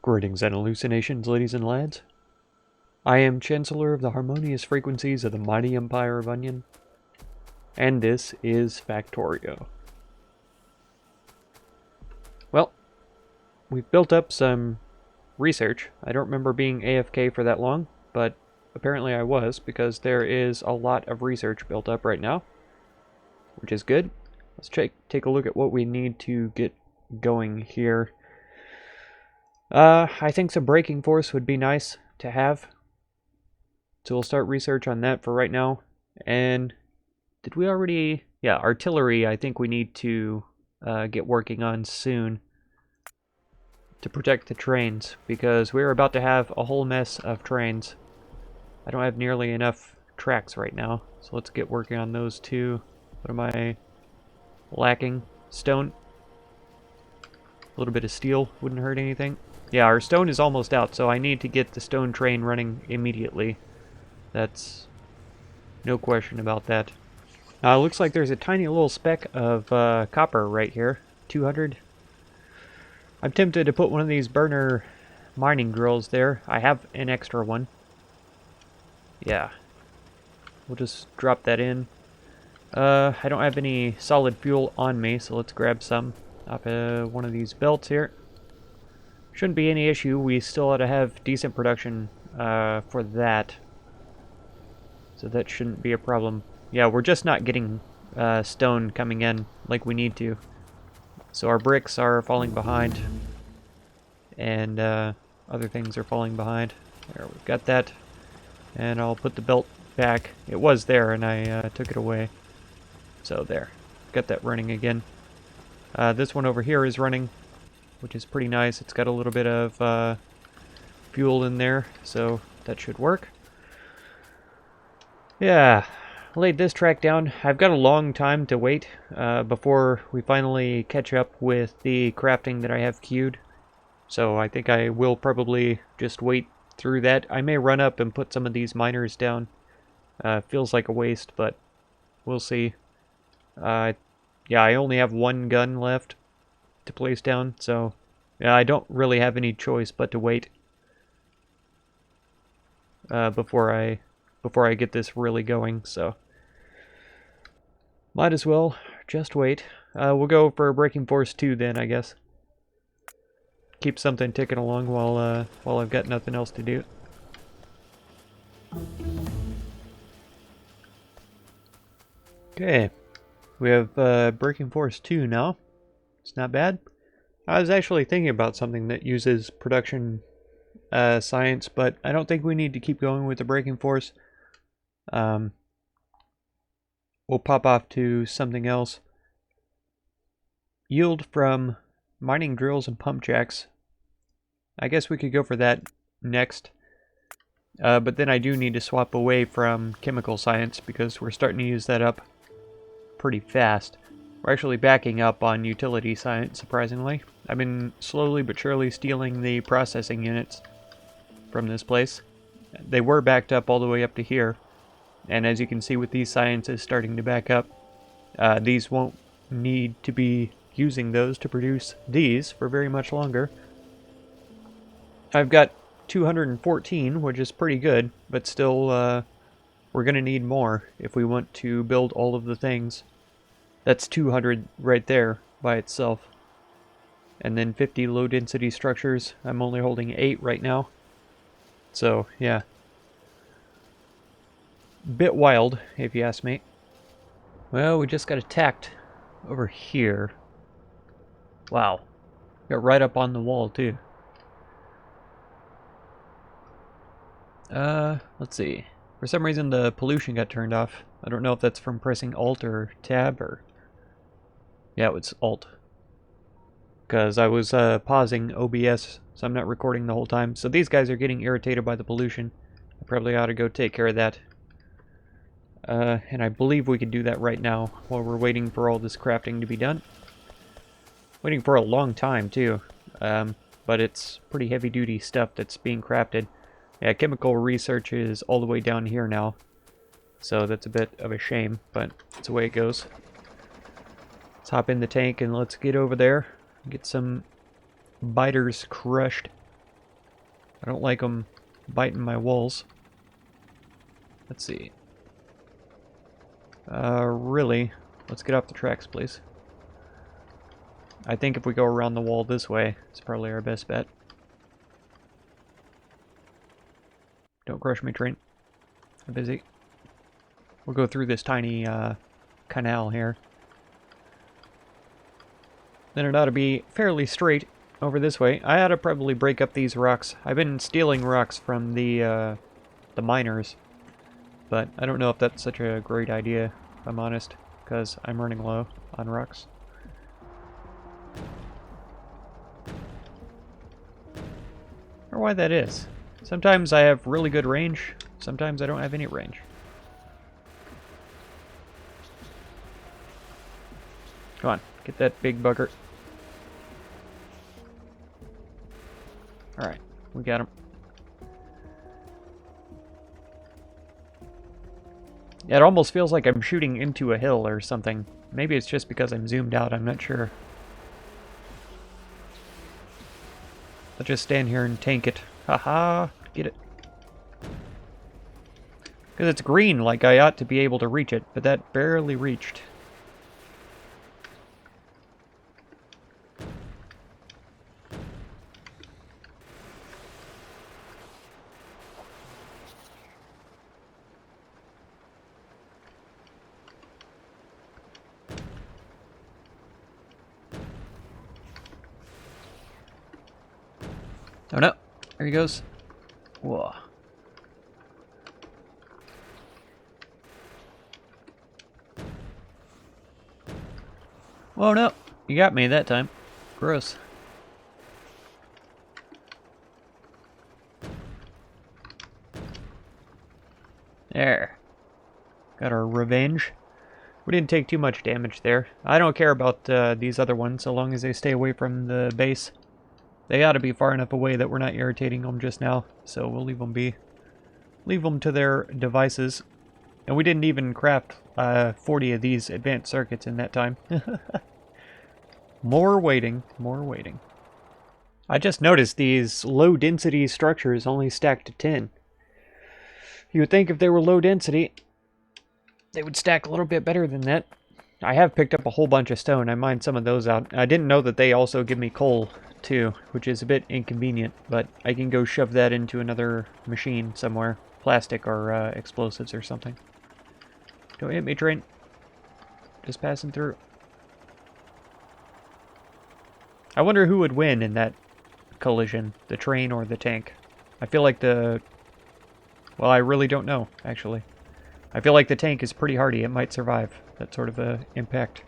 Greetings and hallucinations, ladies and lads. I am Chancellor of the harmonious frequencies of the mighty Empire of Onion, and this is Factorio. Well, we've built up some research. I don't remember being AFK for that long, but apparently I was, because there is a lot of research built up right now, which is good. Let's take a look at what we need to get going here. I think some braking force would be nice to have. So we'll start research on that for right now. And did we already... Yeah, artillery I think we need to get working on soon to protect the trains, because we're about to have a whole mess of trains. I don't have nearly enough tracks right now, so let's get working on those too. What am I lacking? Stone. A little bit of steel wouldn't hurt anything. Yeah, our stone is almost out, so I need to get the stone train running immediately. That's no question about that. Looks like there's a tiny little speck of copper right here. 200. I'm tempted to put one of these burner mining drills there. I have an extra one. Yeah. We'll just drop that in. I don't have any solid fuel on me, so let's grab some off one of these belts here. Shouldn't be any issue. We still ought to have decent production for that. So that shouldn't be a problem. Yeah, we're just not getting stone coming in like we need to. So our bricks are falling behind. And other things are falling behind. There, we've got that. And I'll put the belt back. It was there and I took it away. So there. Got that running again. This one over here is running, which is pretty nice. It's got a little bit of fuel in there, so that should work. Yeah, laid this track down. I've got a long time to wait before we finally catch up with the crafting that I have queued. So I think I will probably just wait through that. I may run up and put some of these miners down. Feels like a waste, but we'll see. Yeah, I only have one gun left to place down, so yeah, I don't really have any choice but to wait before I get this really going. So might as well just wait. We'll go for braking force 2 then, I guess. Keep something ticking along while I've got nothing else to do. Okay. We have braking force 2 now. It's not bad. I was actually thinking about something that uses production science, but I don't think we need to keep going with the braking force. We'll pop off to something else. Yield from mining drills and pump jacks. I guess we could go for that next. But then I do need to swap away from chemical science because we're starting to use that up pretty fast. We're actually backing up on utility science, surprisingly. I've been slowly but surely stealing the processing units from this place. They were backed up all the way up to here, and as you can see with these sciences starting to back up, these won't need to be using those to produce these for very much longer. I've got 214, which is pretty good, but still we're going to need more if we want to build all of the things. That's 200 right there by itself. And then 50 low density structures. I'm only holding 8 right now. So, yeah. Bit wild, if you ask me. Well, we just got attacked over here. Wow. Got right up on the wall, too. Let's see. For some reason the pollution got turned off. I don't know if that's from pressing Alt or Tab or... Yeah, it was Alt. Because I was pausing OBS, so I'm not recording the whole time. So these guys are getting irritated by the pollution. I probably ought to go take care of that. And I believe we could do that right now while we're waiting for all this crafting to be done. Waiting for a long time, too. But it's pretty heavy-duty stuff that's being crafted. Yeah, chemical research is all the way down here now. So that's a bit of a shame, but it's the way it goes. Let's hop in the tank and let's get over there. Get some biters crushed. I don't like them biting my walls. Let's see. Really, let's get off the tracks, please. I think if we go around the wall this way, it's probably our best bet. Don't crush me, train. I'm busy. We'll go through this tiny canal here. Then it ought to be fairly straight over this way. I ought to probably break up these rocks. I've been stealing rocks from the miners, but I don't know if that's such a great idea, if I'm honest, because I'm running low on rocks. Or why that is. Sometimes I have really good range, sometimes I don't have any range. Come on, get that big bugger. Alright, we got him. It almost feels like I'm shooting into a hill or something. Maybe it's just because I'm zoomed out, I'm not sure. I'll just stand here and tank it. Haha, get it. Because it's green, like I ought to be able to reach it, but that barely reached. Oh no, there he goes. Whoa. Whoa, no, you got me that time. Gross. There. Got our revenge. We didn't take too much damage there. I don't care about these other ones so long as they stay away from the base. They ought to be far enough away that we're not irritating them just now, so we'll leave them be. Leave them to their devices. And we didn't even craft 40 of these advanced circuits in that time. More waiting, more waiting. I just noticed these low-density structures only stack to 10. You would think if they were low density, they would stack a little bit better than that. I have picked up a whole bunch of stone. I mined some of those out. I didn't know that they also give me coal too, which is a bit inconvenient, but I can go shove that into another machine somewhere. Plastic or explosives or something. Don't hit me, train. Just passing through. I wonder who would win in that collision, the train or the tank. I feel like the... Well, I really don't know, actually. I feel like the tank is pretty hardy. It might survive that sort of impact.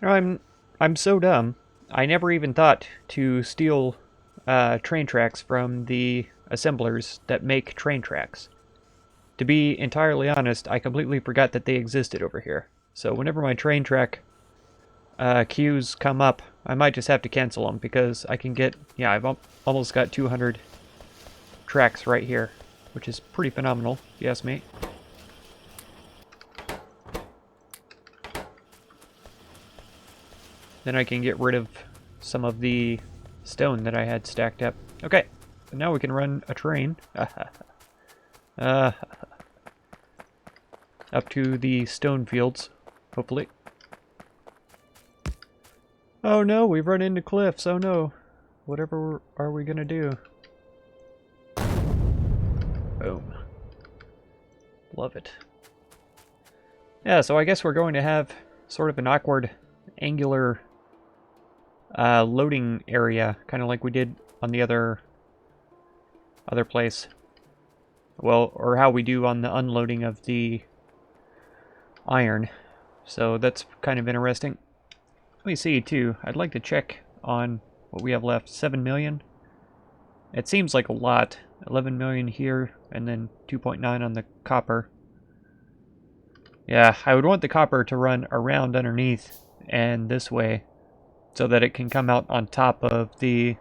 You know, I'm so dumb. I never even thought to steal train tracks from the assemblers that make train tracks. To be entirely honest, I completely forgot that they existed over here. So whenever my train track queues come up, I might just have to cancel them because I can get... Yeah, I've almost got 200 tracks right here, which is pretty phenomenal, if you ask me. Then I can get rid of some of the stone that I had stacked up. Okay, so now we can run a train. Up to the stone fields, hopefully. Oh no, we've run into cliffs. Oh no. Whatever are we gonna do? Boom. Love it. Yeah, so I guess we're going to have sort of an awkward angular loading area, kind of like we did on the other place. Well, or how we do on the unloading of the iron. So that's kind of interesting. Let me see, too. I'd like to check on what we have left. 7 million? It seems like a lot. 11 million here, and then 2.9 on the copper. Yeah, I would want the copper to run around underneath and this way, so that it can come out on top of the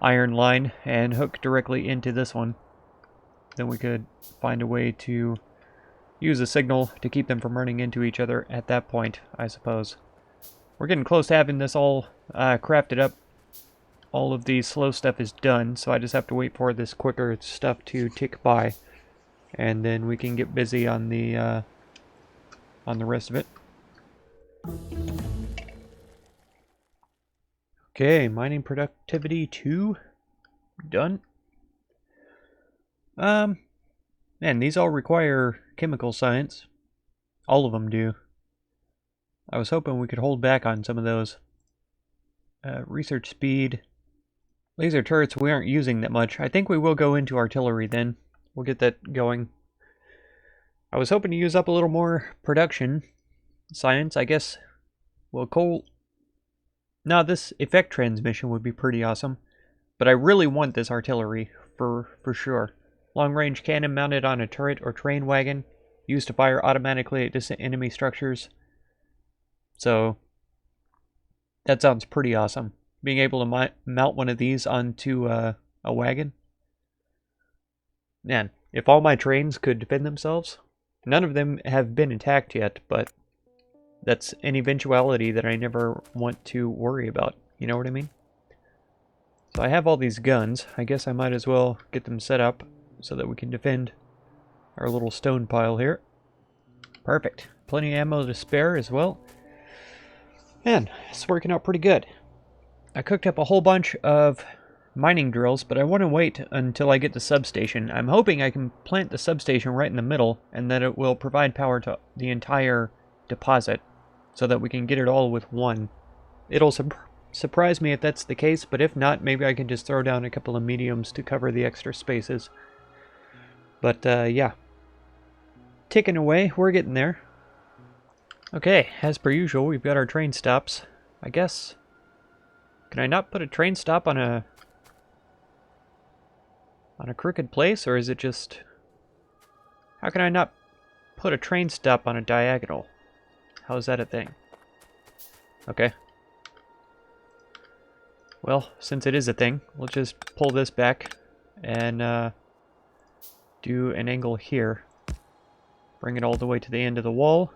iron line and hook directly into this one. Then we could find a way to use a signal to keep them from running into each other at that point, I suppose. We're getting close to having this all crafted up. all of the slow stuff is done, so I just have to wait for this quicker stuff to tick by, and then we can get busy on the rest of it. Okay, mining productivity 2 done. Man, these all require chemical science. All of them do. I was hoping we could hold back on some of those. Research speed. Laser turrets we aren't using that much. I think we will go into artillery then. We'll get that going. I was hoping to use up a little more production science, I guess. Well, coal... Now, this effect transmission would be pretty awesome. But I really want this artillery, for sure. Long-range cannon mounted on a turret or train wagon. Used to fire automatically at distant enemy structures. So, that sounds pretty awesome. Being able to mount one of these onto a wagon. Man, if all my trains could defend themselves. None of them have been attacked yet, but that's an eventuality that I never want to worry about. You know what I mean? So I have all these guns. I guess I might as well get them set up so that we can defend our little stone pile here. Perfect. Plenty of ammo to spare as well. Man, it's working out pretty good. I cooked up a whole bunch of mining drills, but I want to wait until I get the substation. I'm hoping I can plant the substation right in the middle, and that it will provide power to the entire deposit, so that we can get it all with one. It'll surprise me if that's the case, but if not, maybe I can just throw down a couple of mediums to cover the extra spaces. But, yeah. Ticking away, we're getting there. Okay, as per usual, we've got our train stops. I guess... Can I not put a train stop on a crooked place, or is it just... How can I not put a train stop on a diagonal? How is that a thing? Okay. Well, since it is a thing, we'll just pull this back and do an angle here. Bring it all the way to the end of the wall.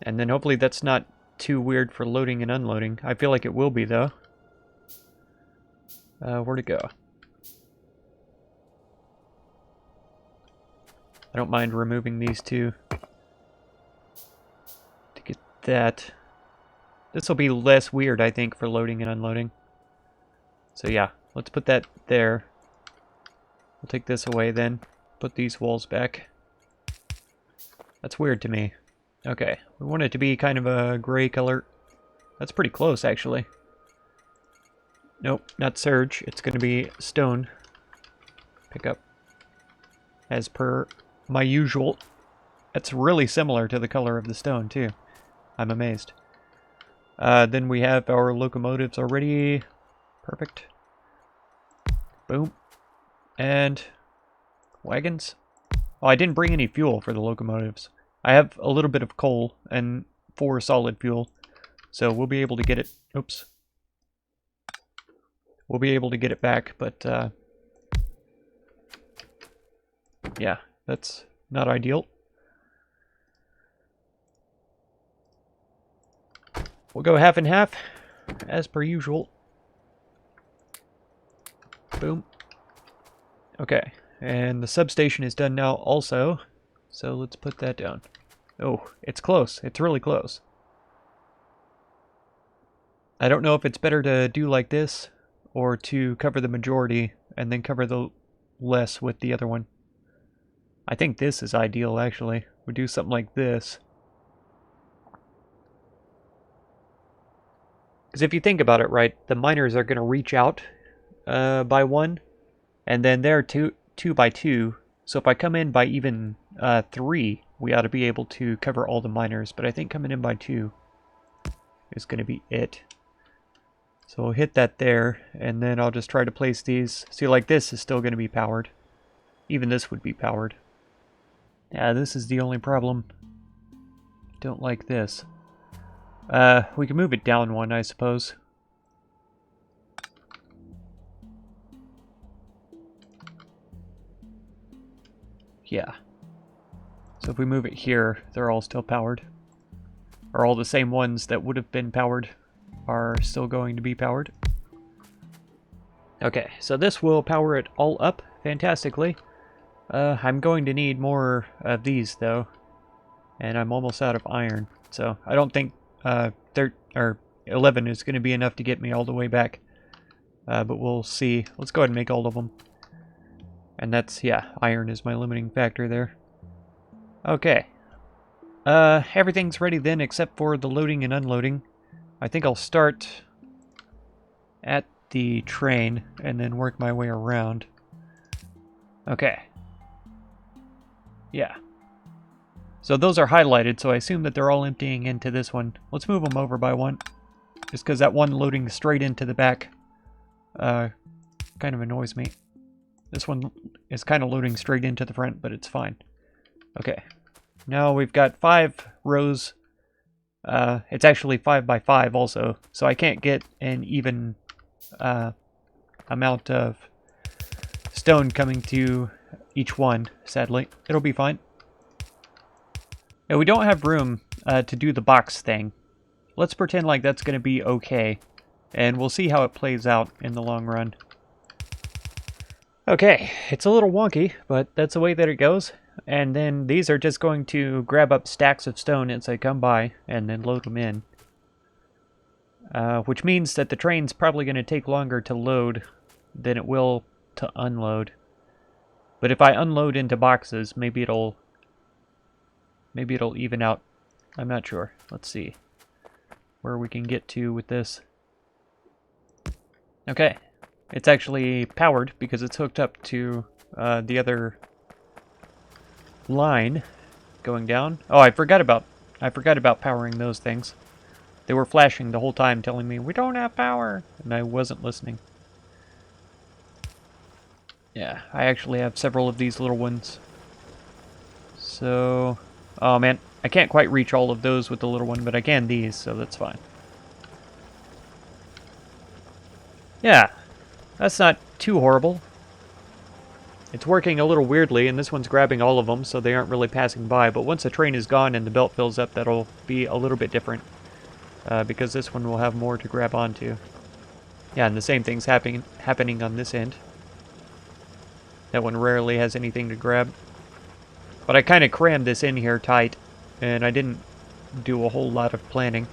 And then hopefully that's not too weird for loading and unloading. I feel like it will be, though. Where to go? I don't mind removing these two to get that. This will be less weird, I think, for loading and unloading. So yeah, let's put that there. We'll take this away then. Put these walls back. That's weird to me. Okay, we want it to be kind of a gray color. That's pretty close, actually. Nope, not serge. It's going to be stone. Pick up. As per my usual. That's really similar to the color of the stone, too. I'm amazed. Then we have our locomotives already. Perfect. Boom. And wagons. Oh, I didn't bring any fuel for the locomotives. I have a little bit of coal and 4 solid fuel, so we'll be able to get it. Oops. We'll be able to get it back, but yeah, that's not ideal. We'll go half and half, as per usual. Boom. Okay, and the substation is done now also, so let's put that down. Oh, it's close. It's really close. I don't know if it's better to do like this, or to cover the majority, and then cover the less with the other one. I think this is ideal, actually. We do something like this. Because if you think about it, right, the miners are going to reach out by 1, and then they're 2 by 2. So if I come in by even 3, we ought to be able to cover all the miners. But I think coming in by 2 is going to be it. So we'll hit that there, and then I'll just try to place these. See, like this is still going to be powered. Even this would be powered. Yeah, this is the only problem. Don't like this. We can move it down 1, I suppose. Yeah. So if we move it here, they're all still powered. Or all the same ones that would have been powered are still going to be powered. Okay, so this will power it all up fantastically. I'm going to need more of these though, and I'm almost out of iron, so I don't think 11 is going to be enough to get me all the way back. But we'll see. Let's go ahead and make all of them. And that's, yeah, iron is my limiting factor there. Okay. Everything's ready then except for the loading and unloading. I think I'll start at the train and then work my way around. Okay. Yeah. So those are highlighted, so I assume that they're all emptying into this one. Let's move them over by one. Just because that one loading straight into the back kind of annoys me. This one is kind of loading straight into the front, but it's fine. Okay. Now we've got 5 rows. It's actually 5 by 5 also, so I can't get an even amount of stone coming to each one, sadly. It'll be fine. And we don't have room to do the box thing. Let's pretend like that's going to be okay, and we'll see how it plays out in the long run. Okay, it's a little wonky, but that's the way that it goes. And then these are just going to grab up stacks of stone as they come by and then load them in. Which means that the train's probably going to take longer to load than it will to unload. But if I unload into boxes, maybe it'll even out. I'm not sure. Let's see where we can get to with this. Okay, it's actually powered because it's hooked up to the other line going down. Oh, I forgot about powering those things. They were flashing the whole time telling me we don't have power, and I wasn't listening. Yeah, I actually have several of these little ones. So, oh man, I can't quite reach all of those with the little one, but I can these, so that's fine. Yeah, that's not too horrible. It's working a little weirdly, and this one's grabbing all of them, so they aren't really passing by. But once the train is gone and the belt fills up, that'll be a little bit different. Because this one will have more to grab onto. Yeah, and the same thing's happening on this end. That one rarely has anything to grab. But I kind of crammed this in here tight, and I didn't do a whole lot of planning.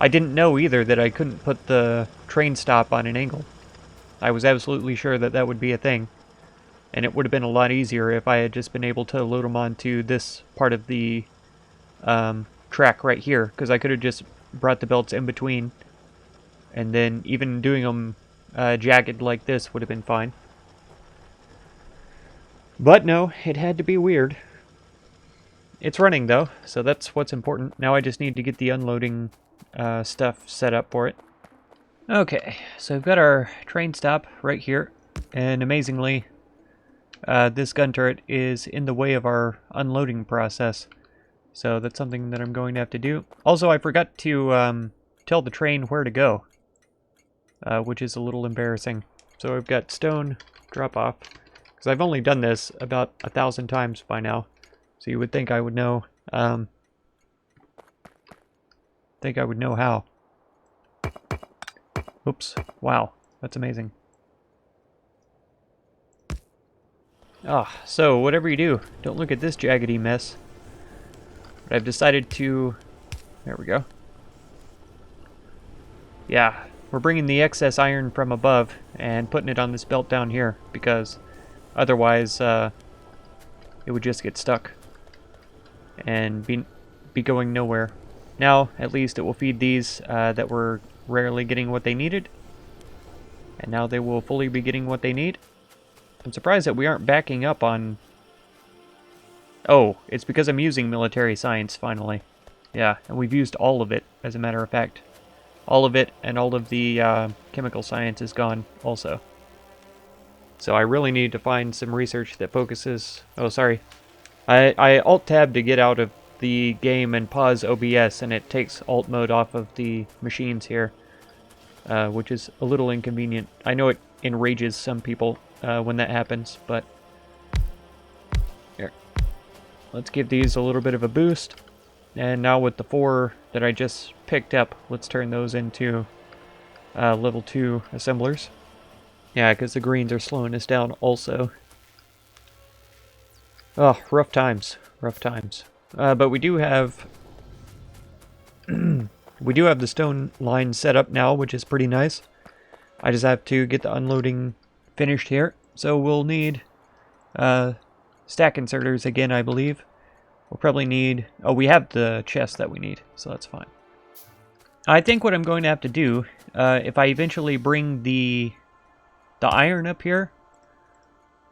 I didn't know either that I couldn't put the train stop on an angle. I was absolutely sure that that would be a thing. And it would have been a lot easier if I had just been able to load them onto this part of the track right here, because I could have just brought the belts in between, and then even doing them jagged like this would have been fine. But no, it had to be weird. It's running though, so that's what's important. Now I just need to get the unloading stuff set up for it. Okay, so we've got our train stop right here, and amazingly, this gun turret is in the way of our unloading process. So that's something that I'm going to have to do. Also, I forgot to tell the train where to go, which is a little embarrassing. So I've got stone drop off, because I've only done this about 1,000 times by now. So you would think I would know. Think I would know how. Oops! Wow, that's amazing. Ah, so whatever you do, don't look at this jaggedy mess. But I've decided to... There we go. Yeah, we're bringing the excess iron from above and putting it on this belt down here, because otherwise it would just get stuck and be going nowhere. Now, at least it will feed these that were rarely getting what they needed. And now they will fully be getting what they need. I'm surprised that we aren't backing up on... Oh, it's because I'm using military science, finally. Yeah, and we've used all of it, as a matter of fact. All of it, and all of the chemical science is gone, also. So I really need to find some research that focuses... Oh, sorry. I Alt-Tab to get out of the game and pause OBS, and it takes Alt mode off of the machines here. Which is a little inconvenient. I know it enrages some people when that happens, but... Here. Let's give these a little bit of a boost. And now with the 4 that I just picked up. Let's turn those into level 2 assemblers. Yeah, because the greens are slowing us down also. Oh, rough times. Rough times. But we do have... we do have the stone line set up now, which is pretty nice. I just have to get the unloading finished here. So we'll need stack inserters again, I believe. We'll probably need... oh, we have the chest that we need, so that's fine. I think what I'm going to have to do, if I eventually bring the iron up here,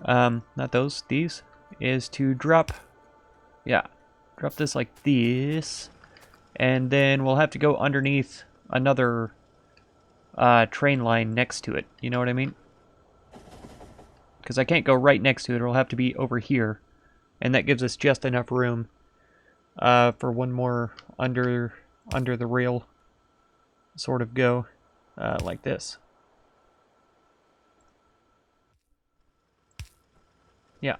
not those, these, is to drop, yeah, drop this like this, and then we'll have to go underneath another train line next to it, you know what I mean? Because I can't go right next to it, it'll have to be over here, and that gives us just enough room for one more under the rail sort of go, like this. Yeah.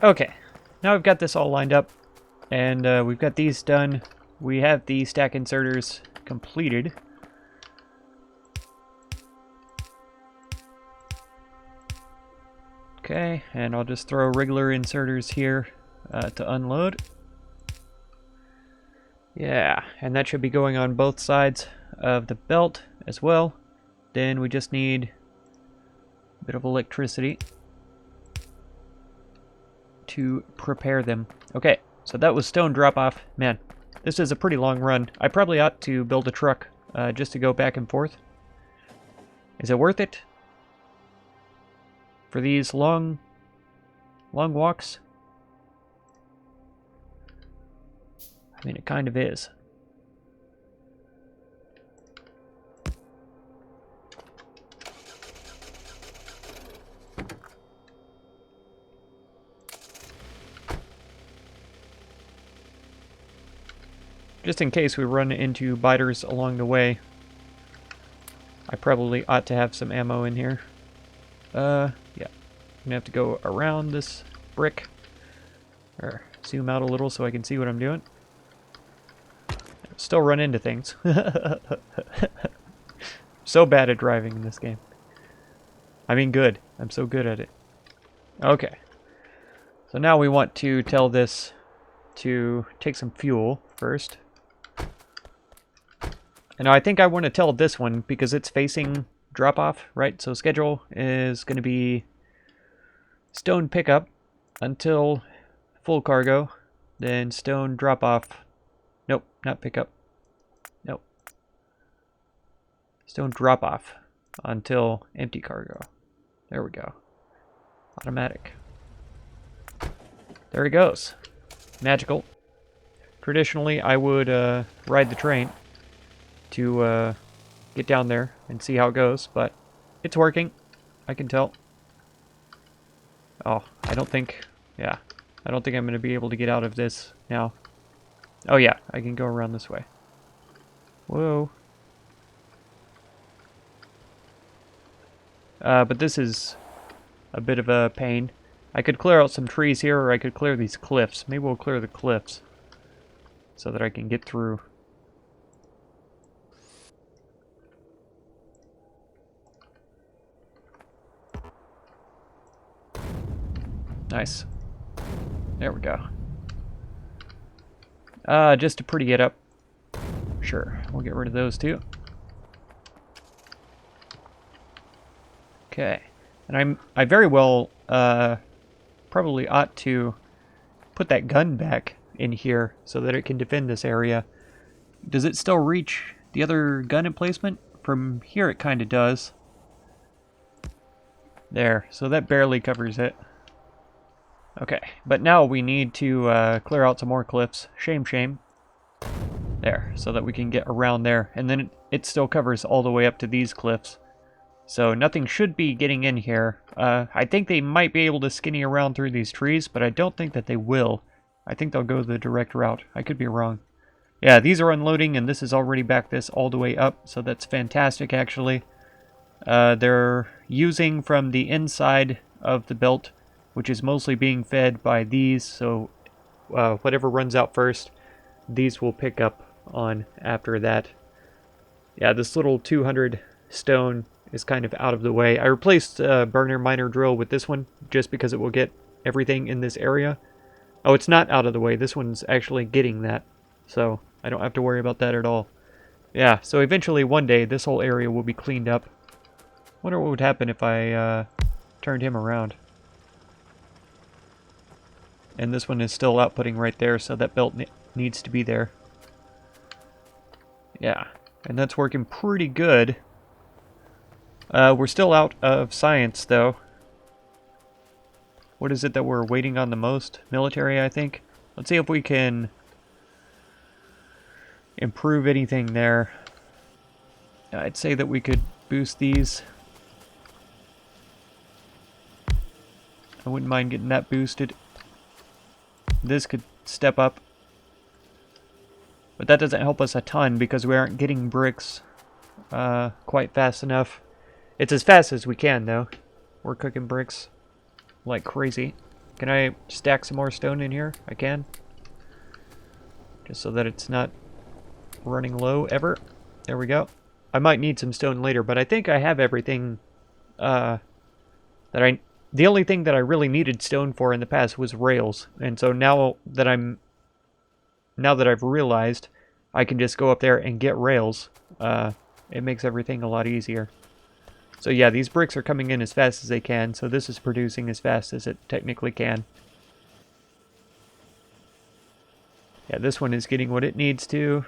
Okay, now we've got this all lined up, and we've got these done. We have the stack inserters completed. Okay, and I'll just throw regular inserters here to unload. Yeah, and that should be going on both sides of the belt as well. Then we just need a bit of electricity to prepare them. Okay, so that was stone drop-off. Man, this is a pretty long run. I probably ought to build a truck just to go back and forth. Is it worth it? For these long walks? I mean, it kind of is. Just in case we run into biters along the way, I probably ought to have some ammo in here. Yeah. I'm gonna have to go around this brick, or zoom out a little so I can see what I'm doing. Still run into things. So bad at driving in this game. I mean good. I'm so good at it. Okay. So now we want to tell this to take some fuel first. And now I think I want to tell this one because it's facing drop-off, right? So schedule is going to be stone pickup until full cargo, then stone drop-off. Nope, not pickup. Nope. Stone drop-off until empty cargo. There we go. Automatic. There he goes. Magical. Traditionally, I would ride the train to get down there and see how it goes, but it's working. I can tell. Oh, I don't think... yeah. I don't think I'm going to be able to get out of this now. Oh yeah, I can go around this way. Whoa. But this is a bit of a pain. I could clear out some trees here, or I could clear these cliffs. Maybe we'll clear the cliffs so that I can get through. Nice. There we go. Just to pretty it up. Sure, we'll get rid of those too. Okay, and I very well probably ought to put that gun back in here so that it can defend this area. Does it still reach the other gun emplacement? From here it kind of does. There, so that barely covers it. Okay, but now we need to clear out some more cliffs. Shame, shame. There, so that we can get around there. And then it still covers all the way up to these cliffs. So nothing should be getting in here. I think they might be able to skinny around through these trees, but I don't think that they will. I think they'll go the direct route. I could be wrong. Yeah, these are unloading, and this is already back this all the way up, so that's fantastic, actually. They're using from the inside of the belt, which is mostly being fed by these, so whatever runs out first, these will pick up on after that. Yeah, this little 200 stone is kind of out of the way. I replaced burner miner drill with this one just because it will get everything in this area. Oh, it's not out of the way. This one's actually getting that. So I don't have to worry about that at all. Yeah, so eventually one day this whole area will be cleaned up. Wonder what would happen if I turned him around. And this one is still outputting right there, so that belt needs to be there. Yeah, and that's working pretty good. We're still out of science, though. What is it that we're waiting on the most? Military, I think. Let's see if we can improve anything there. I'd say that we could boost these. I wouldn't mind getting that boosted. This could step up. But that doesn't help us a ton because we aren't getting bricks quite fast enough. It's as fast as we can, though. We're cooking bricks like crazy. Can I stack some more stone in here? I can. Just so that it's not running low ever. There we go. I might need some stone later, but I think I have everything the only thing that I really needed stone for in the past was rails. And so now that I've realized I can just go up there and get rails, it makes everything a lot easier. So yeah, these bricks are coming in as fast as they can, so this is producing as fast as it technically can. Yeah, this one is getting what it needs to,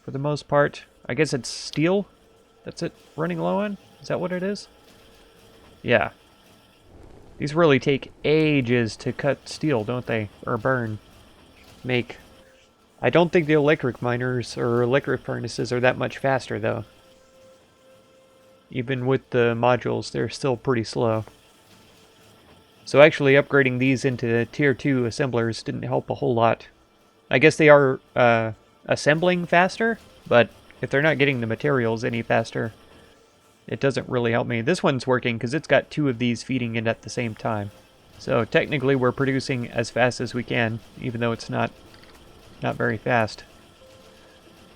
for the most part. I guess it's steel that's it running low on? Is that what it is? Yeah. These really take ages to cut steel, don't they? Or burn. Make. I don't think the electric miners or electric furnaces are that much faster, though. Even with the modules, they're still pretty slow. So actually upgrading these into tier 2 assemblers didn't help a whole lot. I guess they are assembling faster, but if they're not getting the materials any faster, it doesn't really help me. This one's working because it's got 2 of these feeding in at the same time. So technically we're producing as fast as we can, even though it's not very fast.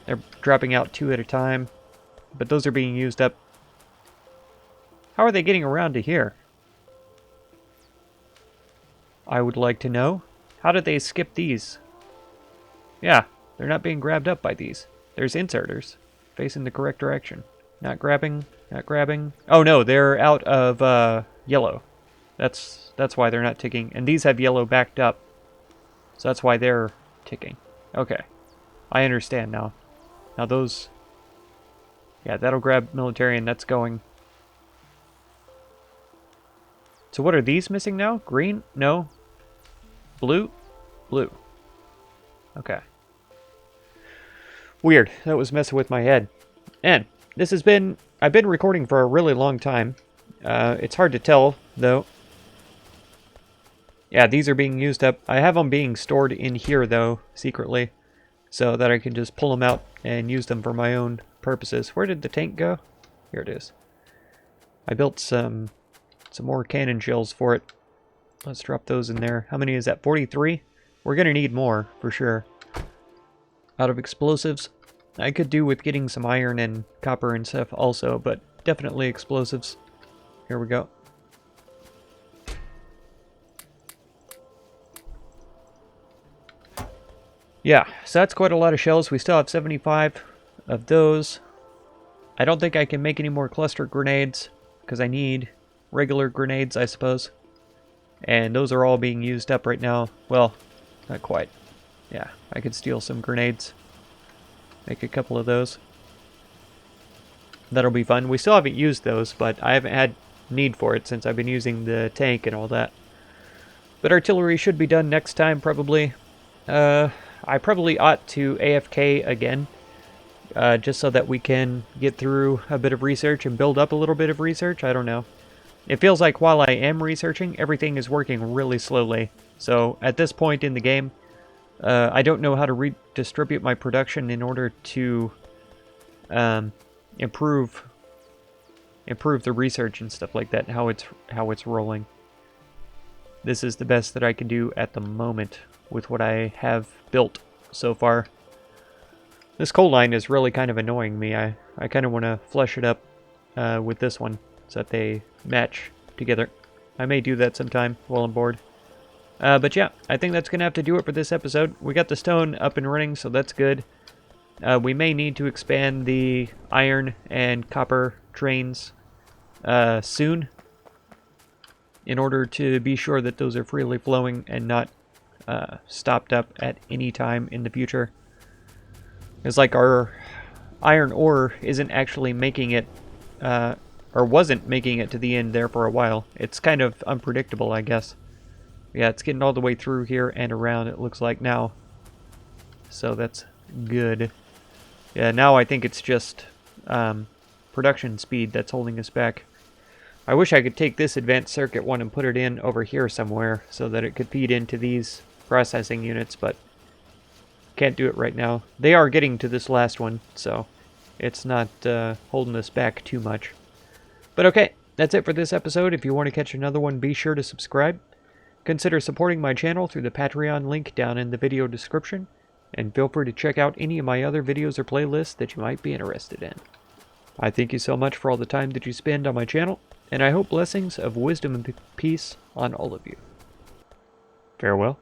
They're dropping out 2 at a time, but those are being used up. How are they getting around to here? I would like to know. How did they skip these? Yeah, they're not being grabbed up by these. There's inserters facing the correct direction. Not grabbing, not grabbing. Oh no, they're out of yellow. That's why they're not ticking. And these have yellow backed up. So that's why they're ticking. Okay. I understand now. Now those... Yeah, that'll grab military and that's going. So what are these missing now? Green? No. Blue? Blue. Okay. Weird. That was messing with my head. And this has been... I've been recording for a really long time. It's hard to tell, though. Yeah, these are being used up. I have them being stored in here, though, secretly. So that I can just pull them out and use them for my own purposes. Where did the tank go? Here it is. I built some more cannon shells for it. Let's drop those in there. How many is that? 43? We're going to need more, for sure. Out of explosives. I could do with getting some iron and copper and stuff also, but definitely explosives. Here we go. Yeah, so that's quite a lot of shells. We still have 75 of those. I don't think I can make any more cluster grenades, because I need regular grenades, I suppose. And those are all being used up right now. Well, not quite. Yeah, I could steal some grenades. Make a couple of those. That'll be fun. We still haven't used those, but I haven't had need for it since I've been using the tank and all that. But artillery should be done next time, probably. I probably ought to AFK again. Just so that we can get through a bit of research and build up a little bit of research. I don't know. It feels like while I am researching, everything is working really slowly. So at this point in the game, I don't know how to redistribute my production in order to improve the research and stuff like that, how it's rolling. This is the best that I can do at the moment with what I have built so far. This coal line is really kind of annoying me. I kind of want to flush it up with this one so that they match together. I may do that sometime while I'm bored. But yeah, I think that's going to have to do it for this episode. We got the stone up and running, so that's good. We may need to expand the iron and copper trains soon in order to be sure that those are freely flowing and not stopped up at any time in the future. It's like our iron ore isn't actually making it, or wasn't making it to the end there for a while. It's kind of unpredictable, I guess. Yeah, it's getting all the way through here and around, it looks like now. So that's good. Yeah, now I think it's just production speed that's holding us back. I wish I could take this advanced circuit one and put it in over here somewhere so that it could feed into these processing units, but can't do it right now. They are getting to this last one, so it's not holding us back too much. But okay, that's it for this episode. If you want to catch another one, be sure to subscribe. Consider supporting my channel through the Patreon link down in the video description, and feel free to check out any of my other videos or playlists that you might be interested in. I thank you so much for all the time that you spend on my channel, and I hope blessings of wisdom and peace on all of you. Farewell.